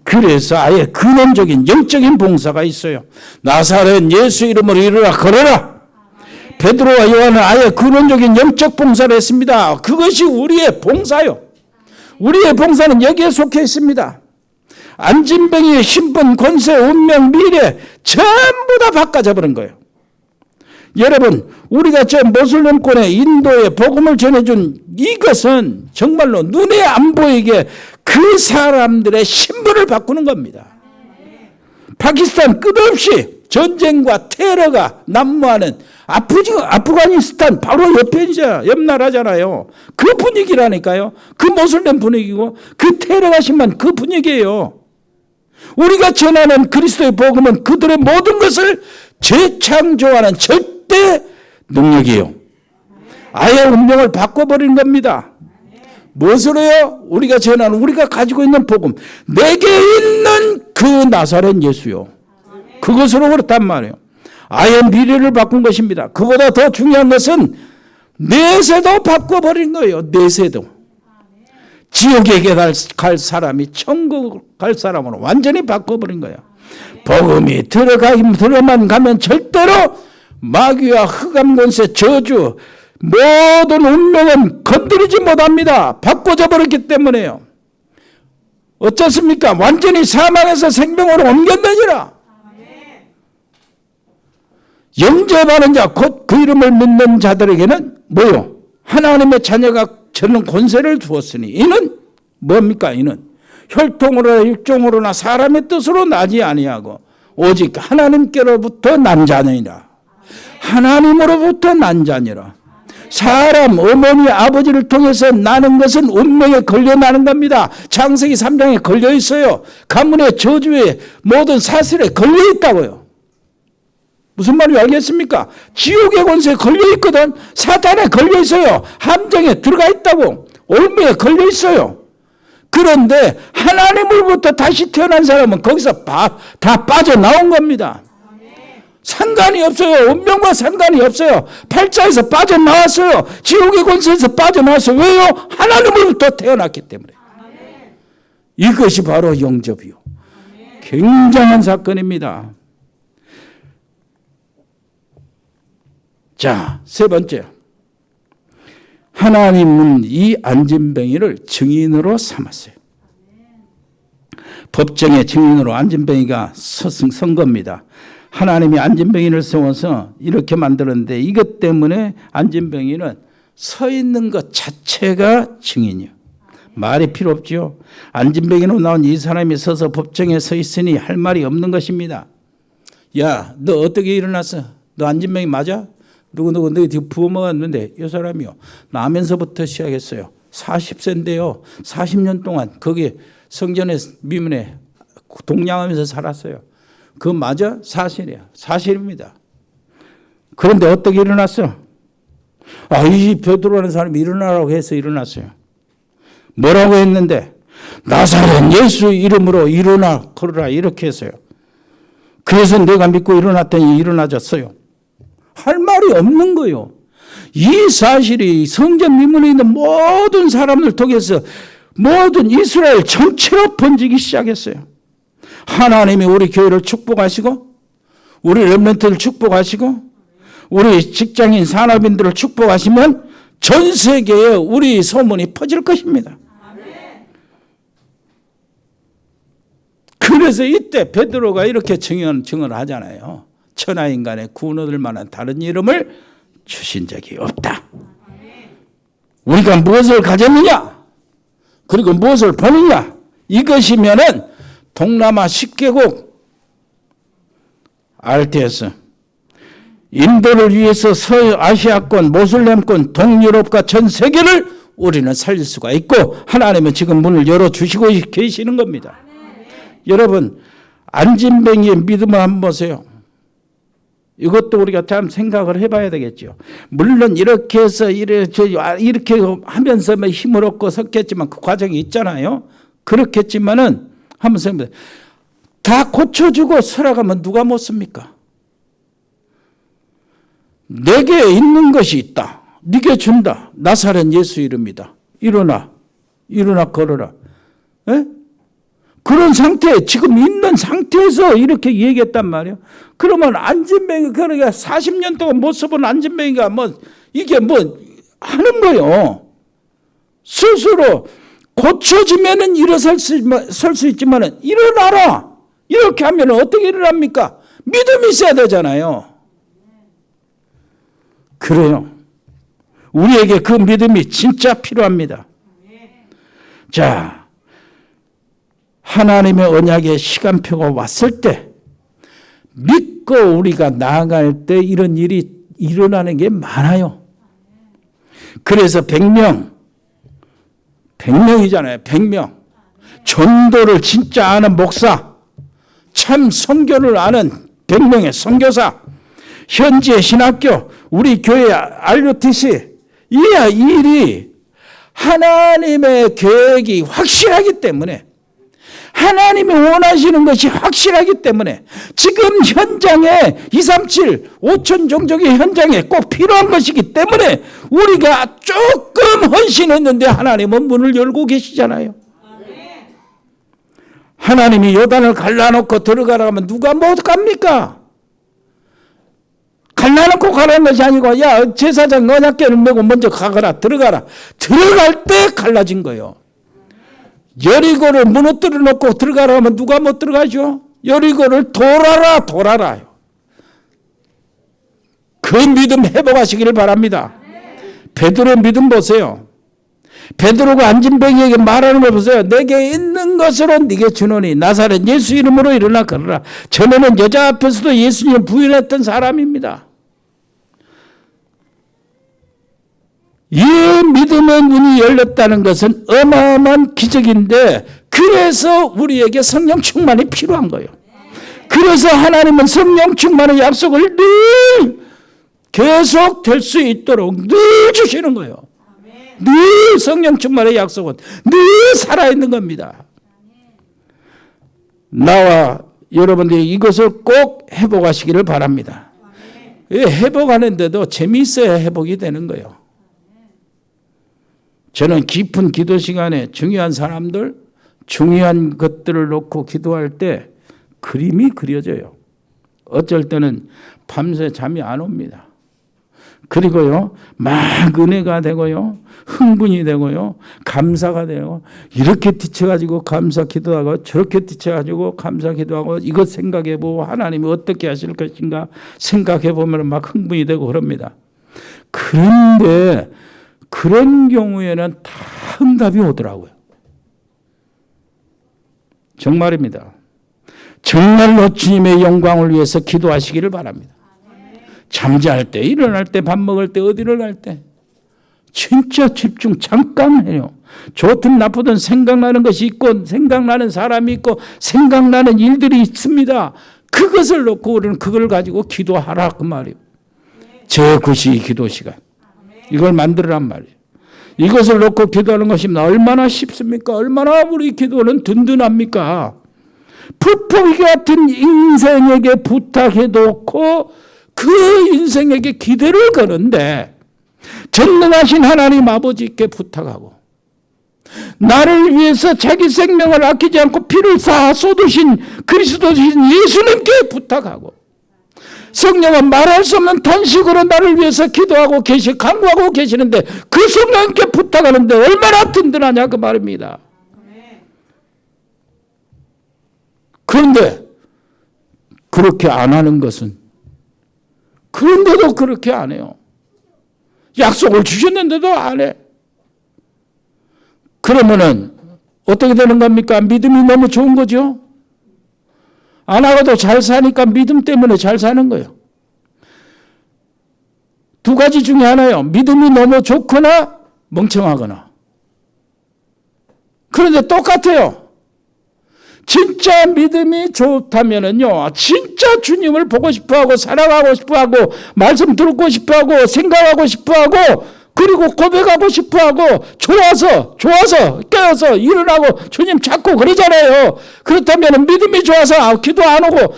[SPEAKER 3] 그래서 아예 근원적인 영적인 봉사가 있어요. 나사렛 예수 이름으로 일어나 걸어라. 베드로와 요한은 아예 근원적인 영적 봉사를 했습니다. 그것이 우리의 봉사요. 우리의 봉사는 여기에 속해 있습니다. 안진뱅이의 신분, 권세, 운명, 미래 전부 다 바꿔져 버린 거예요. 여러분, 우리가 저 모슬렘권에 인도에 복음을 전해준 이것은 정말로 눈에 안 보이게 그 사람들의 신분을 바꾸는 겁니다. 파키스탄 끝없이 전쟁과 테러가 난무하는 아프가니스탄 바로 옆 나라잖아요. 그 분위기라니까요. 그 모슬렘 분위기고 그 테러가 심한 그 분위기예요. 우리가 전하는 그리스도의 복음은 그들의 모든 것을 재창조하는 절대 능력이에요. 아예 운명을 바꿔버린 겁니다. 무엇을 해요? 우리가 전하는 우리가 가지고 있는 복음, 내게 있는 그 나사렛 예수요. 그것으로 그렇단 말이에요. 아예 미래를 바꾼 것입니다. 그보다 더 중요한 것은 내세도 바꿔버린 거예요. 내세도. 지옥에 갈 사람이 천국 갈 사람으로 완전히 바꿔버린 거예요. 복음이 들어만 가면 절대로 마귀와 흑암 권세, 저주, 모든 운명은 건드리지 못합니다. 바꿔져 버렸기 때문에요. 어떻습니까? 완전히 사망에서 생명으로 옮겼느니라. 영접하는 자, 곧 그 이름을 믿는 자들에게는 뭐요? 하나님의 자녀가 저는 권세를 주었으니 이는 뭡니까? 이는 혈통으로나 육종으로나 사람의 뜻으로 나지 아니하고 오직 하나님께로부터 난 자니라. 하나님으로부터 난 자니라. 사람 어머니 아버지를 통해서 나는 것은 운명에 걸려 나는 겁니다. 창세기 3장에 걸려 있어요. 가문의 저주에 모든 사슬에 걸려 있다고요. 무슨 말인지 알겠습니까? 지옥의 권세에 걸려 있거든. 사탄에 걸려 있어요. 함정에 들어가 있다고. 올무에 걸려 있어요. 그런데 하나님으로부터 다시 태어난 사람은 거기서 다 빠져나온 겁니다. 상관이 없어요. 운명과 상관이 없어요. 팔자에서 빠져나왔어요. 지옥의 권세에서 빠져나왔어요. 왜요? 하나님으로부터 태어났기 때문에. 이것이 바로 영접이요. 굉장한 사건입니다. 자, 세 번째. 하나님은 이 안진뱅이를 증인으로 삼았어요. 법정의 증인으로 안진뱅이가 선 겁니다. 하나님이 안진뱅이를 세워서 이렇게 만들었는데 이것 때문에 안진뱅이는 서 있는 것 자체가 증인이요. 말이 필요 없죠. 안진뱅이로 나온 이 사람이 서서 법정에 서 있으니 할 말이 없는 것입니다. 야, 너 어떻게 일어났어? 너 안진뱅이 맞아? 누구 너희 뒤에 부어 먹었는데 이 사람이요. 나면서부터 시작했어요. 40세인데요. 40년 동안 거기 성전의 미문에 동냥하면서 살았어요. 그거 맞아? 사실이야. 사실입니다. 그런데 어떻게 일어났어? 이 베드로라는 사람이 일어나라고 해서 일어났어요. 뭐라고 했는데? 나사렛 예수 이름으로 일어나 걸어라 이렇게 했어요. 그래서 내가 믿고 일어났더니 일어나졌어요. 할 말이 없는 거예요. 이 사실이 성전 미문에 있는 모든 사람들 통해서 모든 이스라엘 전체로 번지기 시작했어요. 하나님이 우리 교회를 축복하시고 우리 렘넌트를 축복하시고 우리 직장인 산업인들을 축복하시면 전 세계에 우리 소문이 퍼질 것입니다. 그래서 이때 베드로가 이렇게 증언을 하잖아요. 천하인간의 구원 얻을 만한 다른 이름을 주신 적이 없다. 우리가 무엇을 가졌느냐? 그리고 무엇을 보느냐? 이것이면은 동남아 10개국 RTS 인도를 위해서 서아시아권, 모슬렘권, 동유럽과 전 세계를 우리는 살릴 수가 있고 하나님은 지금 문을 열어주시고 계시는 겁니다. 여러분 안진뱅이의 믿음을 한번 보세요. 이것도 우리가 참 생각을 해봐야 되겠죠. 물론 이렇게 해서 이렇게 하면서 힘을 얻고 섰겠지만 그 과정이 있잖아요. 그렇겠지만은 한번 생각해 보세요. 다 고쳐주고 살아가면 누가 못 씁니까? 내게 있는 것이 있다. 네게 준다. 나사렛 예수 이름이다. 일어나 걸어라. 에? 그런 상태에 지금 있는 상태에서 이렇게 얘기했단 말이에요. 그러면 안진뱅이 그러니까 40년 동안 못 써본 안진뱅이가 이게 하는 거예요. 스스로 고쳐지면은 일어설 수 있지만은 일어나라. 이렇게 하면 어떻게 일어납니까? 믿음이 있어야 되잖아요. 그래요. 우리에게 그 믿음이 진짜 필요합니다. 자. 하나님의 언약의 시간표가 왔을 때 믿고 우리가 나아갈 때 이런 일이 일어나는 게 많아요. 그래서 100명이잖아요. 100명. 전도를 진짜 아는 목사, 참 선교를 아는 100명의 선교사, 현지의 신학교, 우리 교회 RUTC 이 일이 하나님의 계획이 확실하기 때문에 하나님이 원하시는 것이 확실하기 때문에 지금 현장에 237, 5천 종족의 현장에 꼭 필요한 것이기 때문에 우리가 조금 헌신했는데 하나님은 문을 열고 계시잖아요. 하나님이 요단을 갈라놓고 들어가라 하면 누가 못 갑니까? 갈라놓고 가라는 것이 아니고 야 제사장 언약궤를 메고 먼저 가거라 들어가라. 들어갈 때 갈라진 거예요. 여리고를 무너뜨려 놓고 들어가라 하면 누가 못 들어가죠? 여리고를 돌아라요. 그 믿음 회복하시기를 바랍니다. 베드로의 믿음 보세요. 베드로가 안진뱅이에게 말하는 걸 보세요. 내게 있는 것으로 네게 주노니 나사렛 예수 이름으로 일어나 걸어라. 전에는 여자 앞에서도 예수님을 부인했던 사람입니다. 이 믿음의 문이 열렸다는 것은 어마어마한 기적인데, 그래서 우리에게 성령 충만이 필요한 거예요. 그래서 하나님은 성령 충만의 약속을 늘 계속 될 수 있도록 늘 주시는 거예요. 늘 성령 충만의 약속은 늘 살아있는 겁니다. 나와 여러분들이 이것을 꼭 회복하시기를 바랍니다. 회복하는데도 재미있어야 회복이 되는 거예요. 저는 깊은 기도 시간에 중요한 사람들, 중요한 것들을 놓고 기도할 때 그림이 그려져요. 어쩔 때는 밤새 잠이 안 옵니다. 그리고요, 막 은혜가 되고요, 흥분이 되고요, 감사가 되고, 이렇게 뒤쳐가지고 감사 기도하고, 저렇게 뒤쳐가지고 감사 기도하고, 이것 생각해보고, 하나님이 어떻게 하실 것인가 생각해보면 막 흥분이 되고 그럽니다. 그런데 그런 경우에는 다 응답이 오더라고요. 정말입니다. 정말로 주님의 영광을 위해서 기도하시기를 바랍니다. 잠잘 때, 일어날 때, 밥 먹을 때, 어디를 갈 때 진짜 집중 잠깐 해요. 좋든 나쁘든 생각나는 것이 있고, 생각나는 사람이 있고, 생각나는 일들이 있습니다. 그것을 놓고 우리는 그걸 가지고 기도하라 그 말이에요. 제9시 기도 시간, 이걸 만들으란 말이에요. 이것을 놓고 기도하는 것이 얼마나 쉽습니까? 얼마나 우리 기도는 든든합니까? 부포기 같은 인생에게 부탁해놓고 그 인생에게 기대를 거는데, 전능하신 하나님 아버지께 부탁하고, 나를 위해서 자기 생명을 아끼지 않고 피를 다 쏟으신 그리스도신 예수님께 부탁하고, 성령은 말할 수 없는 탄식으로 나를 위해서 기도하고 간구하고 계시는데, 그 성령께 부탁하는데 얼마나 든든하냐 그 말입니다. 그런데 그렇게 안 하는 것은, 그런데도 그렇게 안 해요. 약속을 주셨는데도 안 해. 그러면은 어떻게 되는 겁니까? 믿음이 너무 좋은 거죠. 안 하고도 잘 사니까 믿음 때문에 잘 사는 거예요. 두 가지 중에 하나예요. 믿음이 너무 좋거나 멍청하거나. 그런데 똑같아요. 진짜 믿음이 좋다면은요, 진짜 주님을 보고 싶어하고, 사랑하고 싶어하고, 말씀 듣고 싶어하고, 생각하고 싶어하고, 그리고 고백하고 싶어하고, 좋아서 깨어서 일어나고 주님 찾고 그러잖아요. 그렇다면 믿음이 좋아서 기도 안 오고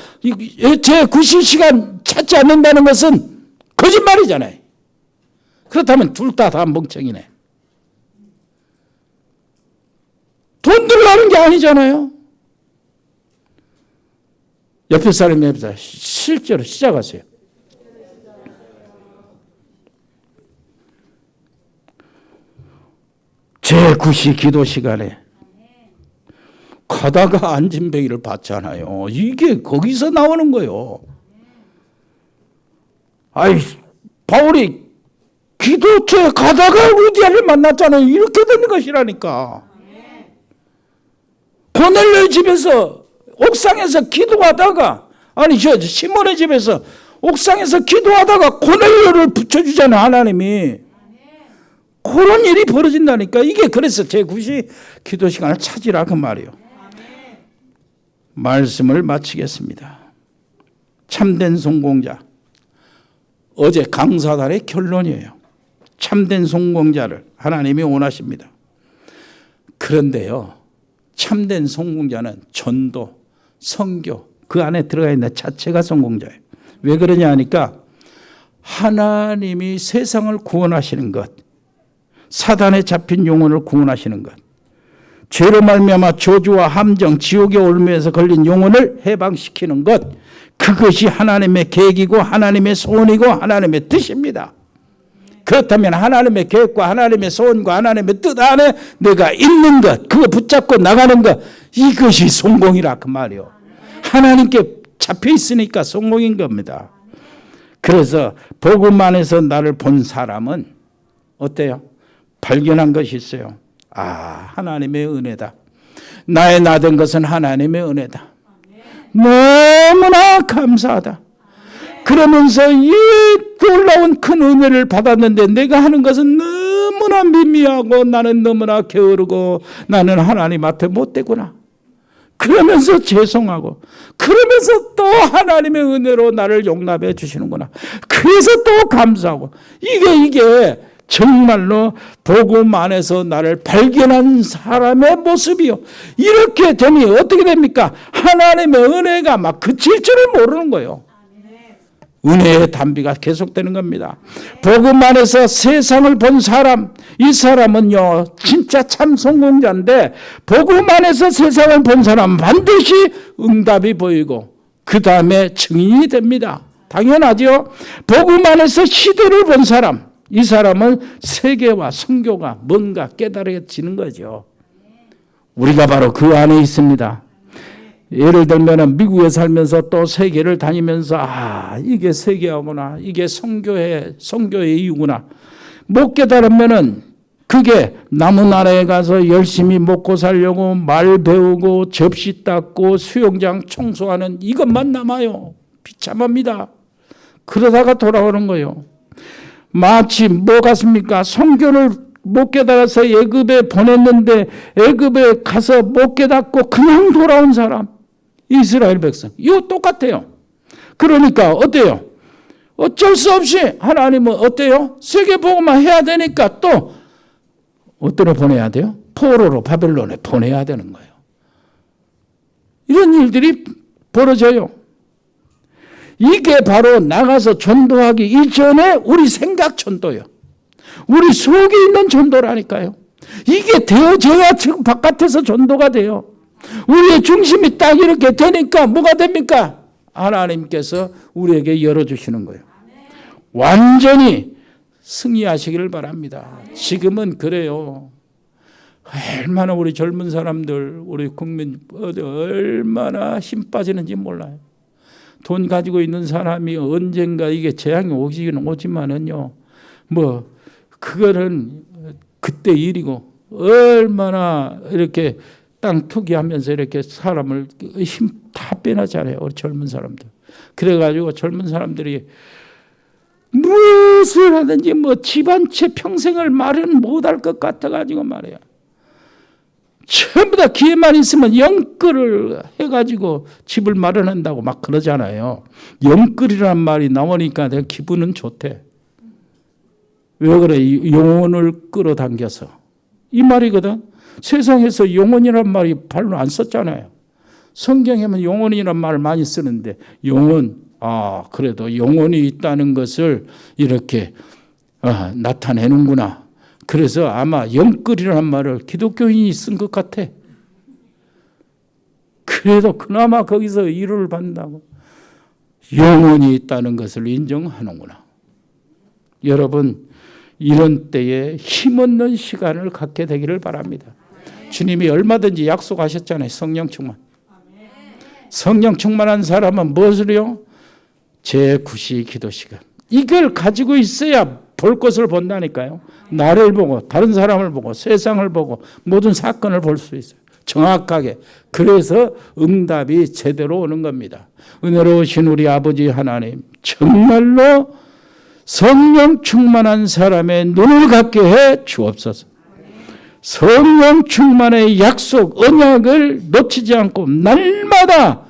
[SPEAKER 3] 제 90시간 찾지 않는다는 것은 거짓말이잖아요. 그렇다면 둘 다 멍청이네. 돈 들라는 게 아니잖아요. 옆에 사람이 해보자. 실제로 시작하세요. 제9시 기도 시간에 가다가 안진뱅이를 봤잖아요. 이게 거기서 나오는 거예요. 아이, 바울이 기도처에 가다가 루디아를 만났잖아요. 이렇게 되는 것이라니까. 고넬료의 집에서 옥상에서 기도하다가, 아니 저 시몬의 집에서 옥상에서 기도하다가 고넬료를 붙여주잖아요, 하나님이. 그런 일이 벌어진다니까. 이게 그래서 제9시 기도 시간을 찾으라 그 말이에요. 말씀을 마치겠습니다. 참된 성공자, 어제 강사단의 결론이에요. 참된 성공자를 하나님이 원하십니다. 그런데요, 참된 성공자는 전도, 선교 그 안에 들어가 있는 자체가 성공자예요. 왜 그러냐 하니까, 하나님이 세상을 구원하시는 것, 사단에 잡힌 영혼을 구원하시는 것, 죄로 말미암아 저주와 함정, 지옥의 올무에서 걸린 영혼을 해방시키는 것, 그것이 하나님의 계획이고 하나님의 소원이고 하나님의 뜻입니다. 그렇다면 하나님의 계획과 하나님의 소원과 하나님의 뜻 안에 내가 있는 것, 그거 붙잡고 나가는 것, 이것이 성공이라 그 말이요. 하나님께 잡혀 있으니까 성공인 겁니다. 그래서 복음 안에서 나를 본 사람은 어때요? 발견한 것이 있어요. 하나님의 은혜다. 나의 나 된 것은 하나님의 은혜다. 너무나 감사하다. 그러면서 이 놀라운 큰 은혜를 받았는데 내가 하는 것은 너무나 미미하고 나는 너무나 게으르고 나는 하나님 앞에 못되구나. 그러면서 죄송하고 그러면서 또 하나님의 은혜로 나를 용납해 주시는구나. 그래서 또 감사하고 이게 정말로 복음 안에서 나를 발견한 사람의 모습이요. 이렇게 되니 어떻게 됩니까? 하나님의 은혜가 막 그칠 줄을 모르는 거예요. 은혜의 단비가 계속되는 겁니다. 복음 안에서 세상을 본 사람, 이 사람은요 진짜 참 성공자인데 복음 안에서 세상을 본 사람은 반드시 응답이 보이고 그 다음에 증인이 됩니다. 당연하죠. 복음 안에서 시대를 본 사람, 이 사람은 세계와 선교가 뭔가 깨달아지는 거죠. 우리가 바로 그 안에 있습니다. 예를 들면 미국에 살면서 또 세계를 다니면서 이게 세계화구나, 이게 선교의 이유구나 못 깨달으면은 그게 남은 나라에 가서 열심히 먹고 살려고 말 배우고 접시 닦고 수영장 청소하는 이것만 남아요. 비참합니다. 그러다가 돌아오는 거예요. 마치 뭐 같습니까? 선교를 못 깨달아서 애굽에 보냈는데 애굽에 가서 못 깨닫고 그냥 돌아온 사람, 이스라엘 백성. 이거 똑같아요. 그러니까 어때요? 어쩔 수 없이 하나님은 어때요? 세계복음만 해야 되니까 또 어디로 보내야 돼요? 포로로 바벨론에 보내야 되는 거예요. 이런 일들이 벌어져요. 이게 바로 나가서 전도하기 이전에 우리 생각 전도요. 우리 속에 있는 전도라니까요. 이게 되어져야 지금 바깥에서 전도가 돼요. 우리의 중심이 딱 이렇게 되니까 뭐가 됩니까? 하나님께서 우리에게 열어주시는 거예요. 완전히 승리하시기를 바랍니다. 지금은 그래요. 얼마나 우리 젊은 사람들, 우리 국민 얼마나 힘 빠지는지 몰라요. 돈 가지고 있는 사람이 언젠가 이게 재앙이 오기는 오지만은요, 그거는 그때 일이고, 얼마나 이렇게 땅 투기하면서 이렇게 사람을 힘 다 빼나잖아요. 우리 젊은 사람들. 그래가지고 젊은 사람들이 무엇을 하든지 집 한 채 평생을 마련 못할 것 같아가지고 말이야. 전부 다 기회만 있으면 영끌을 해가지고 집을 마련한다고 막 그러잖아요. 영끌이라는 말이 나오니까 내가 기분은 좋대. 왜 그래? 영혼을 끌어당겨서. 이 말이거든. 세상에서 영혼이란 말이 별로 안 썼잖아요. 성경에는 영혼이란 말을 많이 쓰는데 영혼, 그래도 영혼이 있다는 것을 이렇게 나타내는구나. 그래서 아마 영끌이라는 말을 기독교인이 쓴 것 같아. 그래도 그나마 거기서 위로를 받는다고. 영혼이 있다는 것을 인정하는구나. 여러분, 이런 때에 힘없는 시간을 갖게 되기를 바랍니다. 주님이 얼마든지 약속하셨잖아요. 성령 충만. 성령 충만한 사람은 무엇을요? 제9시 기도 시간. 이걸 가지고 있어야 볼 것을 본다니까요. 나를 보고 다른 사람을 보고 세상을 보고 모든 사건을 볼 수 있어요. 정확하게. 그래서 응답이 제대로 오는 겁니다. 은혜로우신 우리 아버지 하나님, 정말로 성령 충만한 사람의 눈을 갖게 해 주옵소서. 성령 충만의 약속, 언약을 놓치지 않고 날마다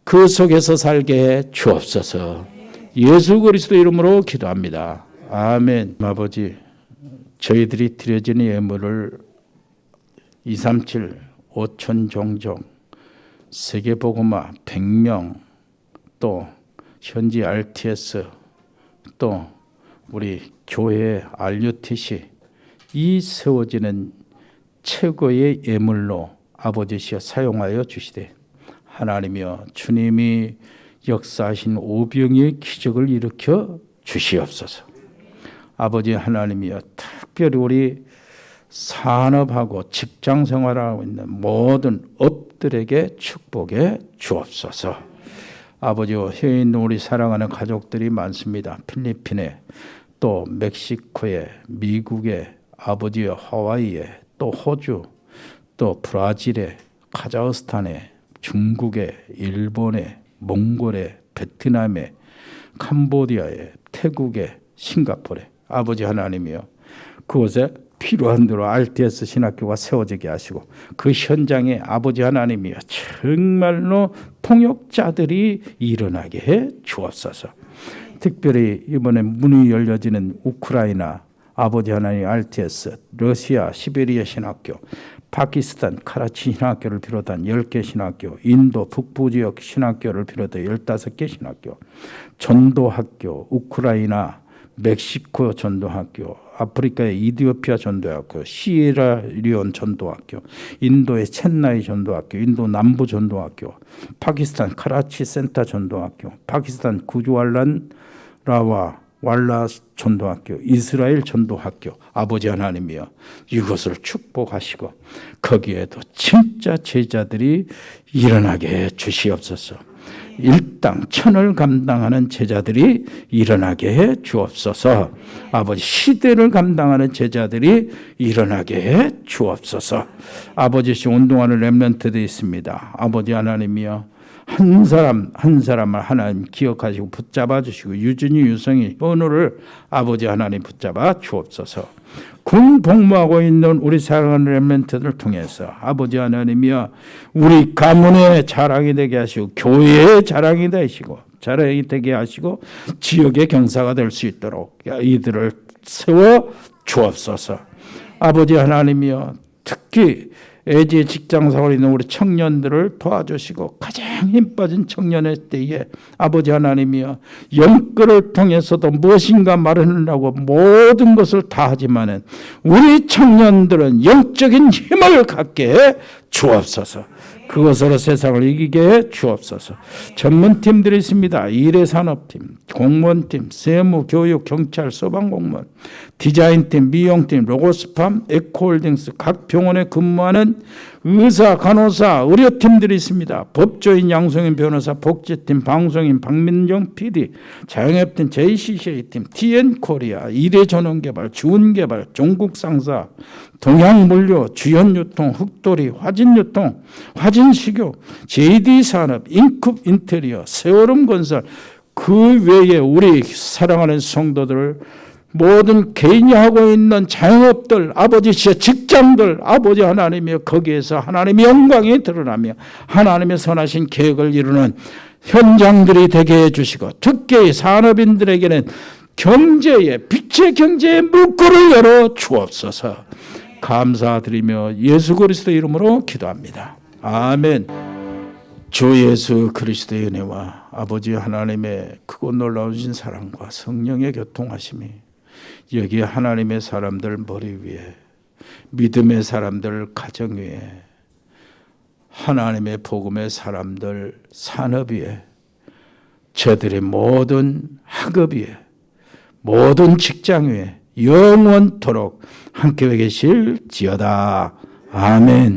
[SPEAKER 3] 그 속에서 살게 해 주옵소서. 예수 그리스도 이름으로 기도합니다. 아멘. 아버지, 저희들이 드려지는 예물을 237 5천 종족 세계복음화 100명, 또 현지 RTS, 또 우리 교회 RUTC, 이 세워지는 최고의 예물로 아버지시여 사용하여 주시되, 하나님이여 주님이 역사하신 오병이의 기적을 일으켜 주시옵소서. 아버지 하나님이여, 특별히 우리 산업하고 직장 생활하고 있는 모든 업들에게 축복해 주옵소서. 아버지와 해외에 있는 우리 사랑하는 가족들이 많습니다. 필리핀에, 또 멕시코에, 미국에, 아버지와 하와이에, 또 호주, 또 브라질에, 카자흐스탄에, 중국에, 일본에, 몽골에, 베트남에, 캄보디아에, 태국에, 싱가포르에 아버지 하나님이여 그곳에 필요한 대로 RTS 신학교가 세워지게 하시고 그 현장에 아버지 하나님이여 정말로 통역자들이 일어나게 해 주옵소서. 특별히 이번에 문이 열려지는 우크라이나 아버지 하나님 RTS, 러시아 시베리아 신학교, 파키스탄 카라치 신학교를 비롯한 10개 신학교, 인도 북부 지역 신학교를 비롯해 15개 신학교, 전도학교, 우크라이나, 멕시코 전도학교, 아프리카의 이디오피아 전도학교, 시에라리온 전도학교, 인도의 첸나이 전도학교, 인도 남부 전도학교, 파키스탄 카라치 센터 전도학교, 파키스탄 구주왈란라와 왈라 전도학교, 이스라엘 전도학교, 아버지 하나님이여 이것을 축복하시고 거기에도 진짜 제자들이 일어나게 해 주시옵소서. 일당 천을 감당하는 제자들이 일어나게 해 주옵소서. 아버지 시대를 감당하는 제자들이 일어나게 해 주옵소서. 아버지 운동하는 렘넌트들이 있습니다. 아버지 하나님이여 한 사람 한 사람을 하나님 기억하시고 붙잡아 주시고 유진이 유성이 현우를 아버지 하나님 붙잡아 주옵소서. 군 복무하고 있는 우리 사랑하는 렘넌트들을 통해서 아버지 하나님이여 우리 가문의 자랑이 되게 하시고 교회의 자랑이 되게 하시고 지역의 경사가 될 수 있도록 이들을 세워 주옵소서. 아버지 하나님이여 특히 애지의 직장생활에 있는 우리 청년들을 도와주시고 가장 힘 빠진 청년의 때에 아버지 하나님이여 영끌을 통해서도 무엇인가 말하려고 모든 것을 다 하지만은 우리 청년들은 영적인 힘을 갖게 해 주옵소서. 그것으로 세상을 이기게 해 주옵소서. 전문팀들이 있습니다. 일회산업팀, 공무원팀, 세무, 교육, 경찰, 소방공무원, 디자인팀, 미용팀, 로고스팜, 에코홀딩스, 각 병원에 근무하는 의사, 간호사, 의료팀들이 있습니다. 법조인, 양성인 변호사, 복지팀, 방송인, 박민정 PD, 자영업팀, JCCA팀, TN코리아, 일회전원개발, 주운개발, 종국상사, 동양물류, 주연유통, 흑돌이, 화진유통, 화진식유, JD산업, 인쿱 인테리어, 세월음건설 그 외에 우리 사랑하는 성도들 모든 개인이 하고 있는 자영업들 아버지 직장들 아버지 하나님이여 거기에서 하나님의 영광이 드러나며 하나님의 선하신 계획을 이루는 현장들이 되게 해주시고 특히 산업인들에게는 빛의 경제의 물꼬를 열어 주옵소서. 감사드리며 예수 그리스도 이름으로 기도합니다. 아멘. 주 예수 그리스도의 은혜와 아버지 하나님의 크고 놀라우신 사랑과 성령의 교통하심이 여기 하나님의 사람들 머리 위에 믿음의 사람들 가정 위에 하나님의 복음의 사람들 산업 위에 저들의 모든 학업 위에 모든 직장 위에 영원토록 함께 계실지어다. 아멘.